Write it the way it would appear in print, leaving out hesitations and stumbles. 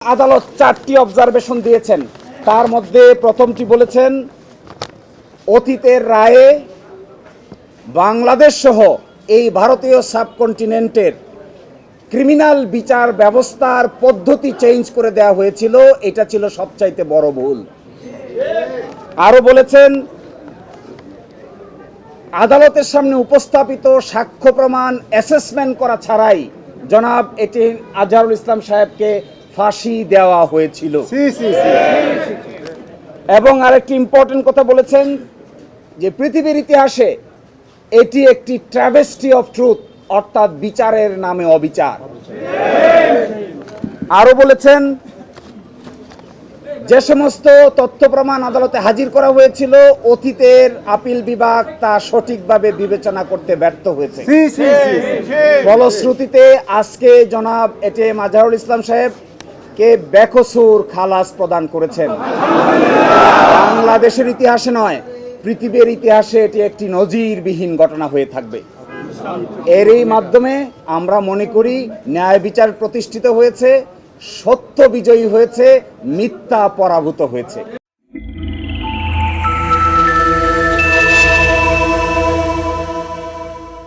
আদালত 4টি অবজারভেশন দিয়েছেন। তার মধ্যে প্রথমটি বলেছেন, অতীতের রায়ে বাংলাদেশ সহ এই ভারতীয় সাবকন্টিনেন্টের ক্রিমিনাল বিচার ব্যবস্থার পদ্ধতি চেঞ্জ করে দেওয়া হয়েছিল, এটা ছিল সবচাইতে বড় ভুল। আরও বলেছেন, আদালতের সামনে উপস্থাপিত সাক্ষ্য প্রমাণ অ্যাসেসমেন্ট করা ছাড়াই জনাব এটিএম আজহারুল ইসলাম সাহেবকে ফাঁসি দেওয়া হয়েছিল। এবং আরেকটি ইম্পর্টেন্ট কথা বলেছেন যে পৃথিবীর ইতিহাসে এটি একটি ট্র্যাভেস্টি অফ ট্রুথ, অর্থাৎ বিচারের নামে অবিচার। আরও বলেছেন, যে সমস্ত তথ্য প্রমাণ আদালতে হাজির করা হয়েছিল অতীতের আপিল বিভাগ তা সঠিকভাবে বিবেচনা করতে ব্যর্থ হয়েছে। ফলশ্রুতিতে আজকে জনাব এটিএম আজহারুল ইসলাম সাহেবকে বেকসুর খালাস প্রদান করেছেন। বাংলাদেশের ইতিহাসে নয়, পৃথিবীর ইতিহাসে এটি একটি নজিরবিহীন ঘটনা হয়ে থাকবে। এরই মাধ্যমে আমরা মনে করি ন্যায় বিচার প্রতিষ্ঠিত হয়েছে, সত্য বিজয়ী হয়েছে, মিথ্যা পরাভূত হয়েছে।